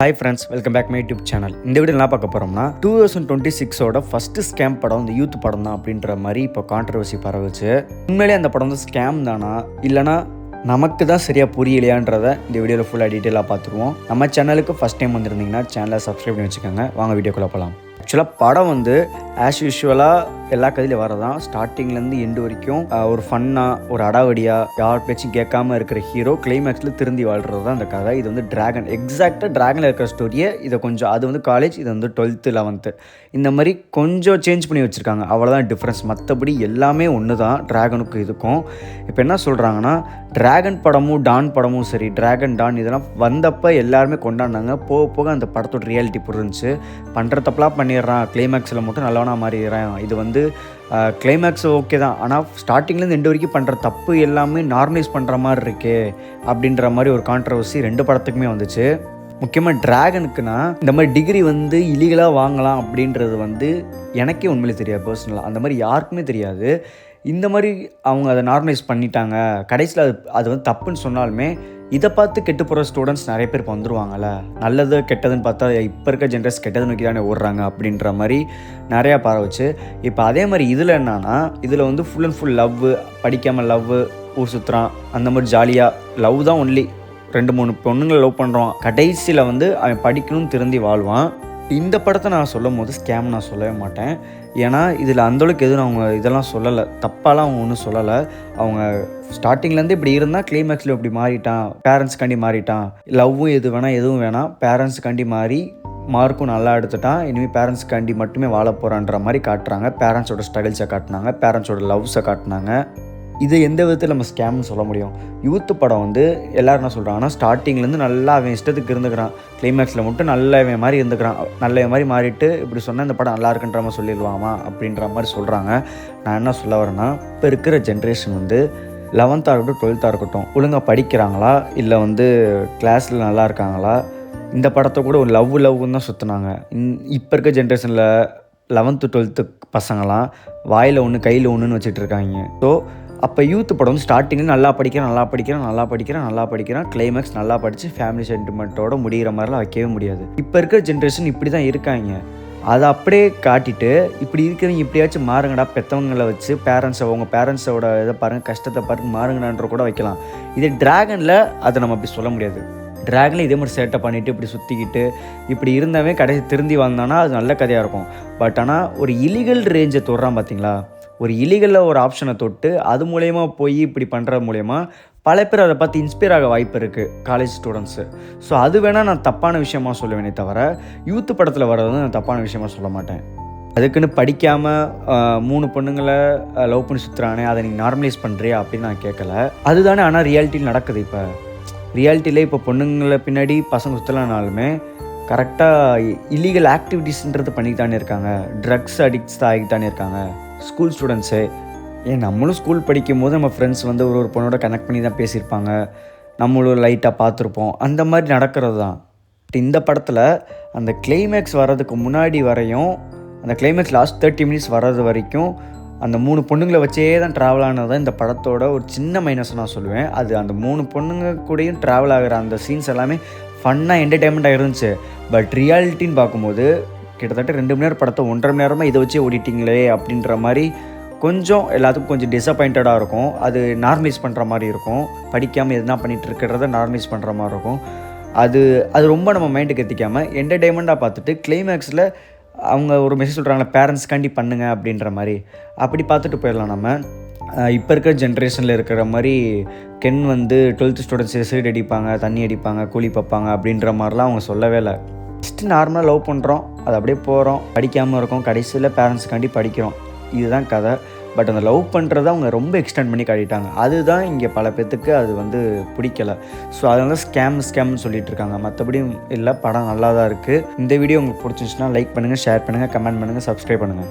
Hi friends, welcome back my YouTube channel. இந்த video என்ன பார்க்க போகிறோம்னா 2026ஓட ஃபஸ்ட்டு ஸ்கேம் படம் இந்த யூத் படம் தான் அப்படின்ற மாதிரி இப்போ கான்ட்ரவர்சி பரவுச்சு. உண்மையிலே அந்த படம் வந்து ஸ்கேம் தானா இல்லைனா நமக்கு தான் சரியாக புரியலையான்றதை இந்த வீடியோவில் ஃபுல்லாக டீட்டெயிலாக பார்த்துருவோம். நம்ம சேனலுக்கு ஃபஸ்ட் டைம் வந்திருந்தீங்கன்னா சேனலை சப்ஸ்கிரைப் பண்ணி வச்சுக்கோங்க. வாங்க வீடியோக்குள்ளே போகலாம். ஆக்சுவலாக படம் வந்து ஆஸ் யூஷுவலாக எல்லா கதையிலையும் வரதான் ஸ்டார்டிங்லேருந்து எண்டு வரைக்கும் ஒரு ஃபன்னாக ஒரு அடாவடியாக யார் பேச்சும் கேட்காம இருக்கிற ஹீரோ கிளைமேக்ஸில் திருந்தி வாழ்கிறது தான் அந்த கதை. இது வந்து ட்ராகன், எக்ஸாக்டாக ட்ராகனில் இருக்கிற ஸ்டோரியை இதை கொஞ்சம் அது வந்து காலேஜ், இது வந்து 12th 11th இந்த மாதிரி கொஞ்சம் சேஞ்ச் பண்ணி வச்சுருக்காங்க. அவ்வளோதான் டிஃப்ரென்ஸ். மற்றபடி எல்லாமே ஒன்று தான் ட்ராகனுக்கு இதுக்கும். இப்போ என்ன சொல்கிறாங்கன்னா ட்ராகன் படமும் டான் படமும் சரி, ட்ராகன் டான் இதெல்லாம் வந்தப்போ எல்லாருமே கொண்டாடினாங்க. போக போக அந்த படத்தோட ரியாலிட்டி புரிஞ்சுச்சு. பண்ணுற தப்பெல்லாம் பண்ணிடுறான், கிளைமேக்ஸில் மட்டும் நல்லவனாக மாறிடுறான். இது வந்து கிளைமேக்ஸ் ஓகே தான், ஆனால் ஸ்டார்டிங்லேருந்து எண்டு வரைக்கும் பண்ணுற தப்பு எல்லாமே நார்மலைஸ் பண்ணுற மாதிரி இருக்கே அப்படின்ற மாதிரி ஒரு கான்ட்ரவர்சி ரெண்டு படத்துக்குமே வந்துச்சு. முக்கியமாக ட்ராகனுக்குன்னா இந்த மாதிரி டிகிரி வந்து இல்லீகலாக வாங்கலாம் அப்படின்றது வந்து எனக்கே உண்மையிலே தெரியாது. பர்சனலாக அந்த மாதிரி யாருக்குமே தெரியாது. இந்த மாதிரி அவங்க அதை நார்மலைஸ் பண்ணிட்டாங்க. கடைசியில் அது வந்து தப்புன்னு சொன்னாலுமே இதை பார்த்து கெட்டு போகிற ஸ்டூடெண்ட்ஸ் நிறைய பேர் இப்போ வந்துடுவாங்கள்ல. நல்லது கெட்டதுன்னு பார்த்தா இப்போ இருக்க ஜென்ரேஷன் கெட்டது நோக்கி தானே ஓடுறாங்க அப்படின்ற மாதிரி நிறையா பரவச்சு. இப்போ அதே மாதிரி இதில் என்னன்னா, இதில் வந்து ஃபுல் அண்ட் ஃபுல் லவ், படிக்காமல் லவ், ஊர் சுற்றுறான், அந்த மாதிரி ஜாலியாக லவ் தான் ஒன்லி. 2-3 பொண்ணுங்களை லவ் பண்ணுறான். கடைசியில் வந்து அவன் படிக்கணும்னு திருந்தி வாழ்வான். இந்த படத்தை நான் சொல்லும் போது ஸ்கேம் நான் சொல்லவே மாட்டேன். ஏன்னா இதில் அந்தளவுக்கு எதுவும் அவங்க இதெல்லாம் சொல்லலை, தப்பாலாம் அவங்க ஒன்றும் சொல்லலை. அவங்க ஸ்டார்டிங்லேருந்து இப்படி இருந்தால் கிளைமேக்ஸில் இப்படி மாறிட்டான், பேரண்ட்ஸ்காண்டி மாறிட்டான், லவ்வும் எது வேணாம் எதுவும் வேணாம், பேரண்ட்ஸுக்காண்டி மாறி மார்க்கும் நல்லா எடுத்துட்டான், இனிமேல் பேரண்ட்ஸ்காண்டி மட்டுமே வாழ போகிறான்ற மாதிரி காட்டுறாங்க. பேரண்ட்ஸோட ஸ்ட்ரகிள்ஸை காட்டினாங்க, பேரண்ட்ஸோட லவ்ஸை காட்டினாங்க. இது எந்த விதத்தில் நம்ம ஸ்கேம்னு சொல்ல முடியும்? யூத்து படம் வந்து எல்லோரும் என்ன சொல்கிறாங்கன்னா ஸ்டார்டிங்லேருந்து நல்லா அவன் இஷ்டத்துக்கு இருந்துக்கிறான், கிளைமேக்ஸில் மட்டும் நல்லவன் மாதிரி இருந்துக்கிறான், நல்லவன் மாதிரி மாறிட்டு இப்படி சொன்னால் இந்த படம் நல்லா இருக்குன்ற மாதிரி சொல்லிடுவாமா அப்படின்ற மாதிரி சொல்கிறாங்க. நான் என்ன சொல்ல வரேன்னா, இப்போ இருக்கிற ஜென்ரேஷன் வந்து 11th இருக்கட்டும் 12th இருக்கட்டும் ஒழுங்காக படிக்கிறாங்களா இல்லை வந்து கிளாஸில் நல்லா இருக்காங்களா? இந்த படத்தை கூட ஒரு லவ்வுன்னு தான் சுற்றுனாங்க. இப்போ இருக்க ஜென்ரேஷனில் 11th 12th பசங்களாம் வாயில் ஒன்று கையில் ஒன்றுன்னு வச்சுட்டு இருக்காங்க. ஸோ அப்போ யூத்து படம் வந்து ஸ்டார்டிங்கில் நல்லா படிக்கிறான், கிளைமேக்ஸ் நல்லா படித்து ஃபேமிலி சென்டிமெண்ட்டோட முடிகிற மாதிரிலாம் வைக்கவே முடியாது. இப்போ இருக்கிற ஜென்ரேஷன் இப்படி தான் இருக்காங்க. அதை அப்படியே காட்டிட்டு இப்படி இருக்கிறவங்க இப்படியாச்சும் மாறுங்கடா, பெற்றவங்களை வச்சு உங்கள் பேரண்ட்ஸோட இதை பாருங்கள், கஷ்டத்தை பாருங்கள், மாறுங்கடான்ற கூட வைக்கலாம். இதே ட்ராகனில் அதை நம்ம அப்படி சொல்ல முடியாது. ட்ராகனில் இதே மாதிரி சேட்டை பண்ணிவிட்டு இப்படி சுற்றிக்கிட்டு இப்படி இருந்தவன் கடைசி திருந்தி வந்தானா அது நல்ல கதையாக இருக்கும். பட் ஆனால் ஒரு இலீகல் ரேஞ்சை தொடுறான் பார்த்தீங்களா, ஒரு இலீகலில் ஒரு ஆப்ஷனை தொட்டு அது மூலயமா போய் இப்படி பண்ணுறது மூலயமா பல பேர் அதை பார்த்து இன்ஸ்பயர் ஆக வாய்ப்பு இருக்குது, காலேஜ் ஸ்டூடெண்ட்ஸு. ஸோ அது வேணால் நான் தப்பான விஷயமா சொல்லுவேனே தவிர யூத்து படத்தில் வர்றது வந்து நான் தப்பான விஷயமா சொல்ல மாட்டேன். அதுக்குன்னு படிக்காமல் 3 பொண்ணுங்களை லவ் பண்ணி சுற்றுறானே அதை நீங்கள் நார்மலைஸ் பண்ணுறியா அப்படின்னு நான் கேட்கல. அதுதானே ஆனால் ரியாலிட்டியில் நடக்குது. இப்போ ரியாலிட்டியில் இப்போ பொண்ணுங்களை பின்னாடி பசங்க சுற்றலனாலுமே கரெக்டாக இல்லீகல் ஆக்டிவிட்டீஸ்ன்றது பண்ணிட்டு தானே இருக்காங்க, ட்ரக்ஸ் அடிக்ட்ஸ் தான் ஆகிட்டு தானே இருக்காங்க ஸ்கூல் ஸ்டூடெண்ட்ஸு. நம்மளும் ஸ்கூல் படிக்கும் போது நம்ம ஃப்ரெண்ட்ஸ் வந்து ஒரு பொண்ணோட கனெக்ட் பண்ணி தான் பேசியிருப்பாங்க, நம்மளும் லைட்டாக பார்த்துருப்போம், அந்த மாதிரி நடக்கிறது தான். இந்த படத்தில் அந்த கிளைமேக்ஸ் வர்றதுக்கு முன்னாடி வரையும், அந்த கிளைமேக்ஸ் லாஸ்ட் 30 minutes வர்றது வரைக்கும் அந்த 3 பொண்ணுங்களை வச்சே தான் ட்ராவல் ஆனது தான் இந்த படத்தோட ஒரு சின்ன மைனஸ் நான் சொல்லுவேன். அது அந்த 3 பொண்ணுங்க கூடயும் ட்ராவல் ஆகிற அந்த சீன்ஸ் எல்லாமே ஃபன்னாக என்டர்டைன்மெண்ட்டாக இருந்துச்சு. பட் ரியாலிட்டின்னு பார்க்கும்போது கிட்டத்தட்ட 2 மணி நேரம் படத்தை 1.5 மணி நேரமாக இதை வச்சே ஓடிட்டிங்களே அப்படின்ற மாதிரி கொஞ்சம் எல்லாத்துக்கும் கொஞ்சம் டிசப்பாயிண்டடாக இருக்கும். அது நார்மலைஸ் பண்ணுற மாதிரி இருக்கும். படிக்காமல் எதுனா பண்ணிகிட்டு இருக்கிறத நார்மலைஸ் பண்ணுற மாதிரி இருக்கும். அது ரொம்ப நம்ம மைண்டுக்கு எத்திக்காமல் என்டர்டைன்மெண்ட்டாக பார்த்துட்டு கிளைமேக்ஸில் அவங்க ஒரு மெசேஜ் சொல்கிறாங்களே பேரண்ட்ஸ்காண்டி பண்ணுங்க அப்படின்ற மாதிரி, அப்படி பார்த்துட்டு போயிடலாம். நம்ம இப்போ இருக்கிற ஜென்ரேஷனில் இருக்கிற மாதிரி கென் வந்து 12th ஸ்டூடெண்ட்ஸ் சைடு அடிப்பாங்க, தண்ணி அடிப்பாங்க, கூலி பார்ப்பாங்க அப்படின்ற மாதிரிலாம் அவங்க சொல்லவே இல்லை. ஜஸ்ட்டு நார்மலாக லவ் பண்ணுறோம், அது அப்படியே போகிறோம், படிக்காமல் இருக்கோம், கடைசியில் பேரண்ட்ஸ்க்காண்டி படிக்கிறோம், இதுதான் கதை. பட் அந்த லவ் பண்ணுறதை அவங்க ரொம்ப எக்ஸ்டெண்ட் பண்ணி காட்டிட்டாங்க. அதுதான் இங்கே பல பேத்துக்கு அது வந்து பிடிக்கலை. ஸோ அதனால ஸ்கேம்னு சொல்லிட்டு இருக்காங்க. மற்றபடி இல்லை, படம் நல்லா தான் இருக்குது. இந்த வீடியோ உங்களுக்கு பிடிச்சிருந்துச்சுன்னா லைக் பண்ணுங்கள், ஷேர் பண்ணுங்கள், கமெண்ட் பண்ணுங்கள், சப்ஸ்கிரைப் பண்ணுங்கள்.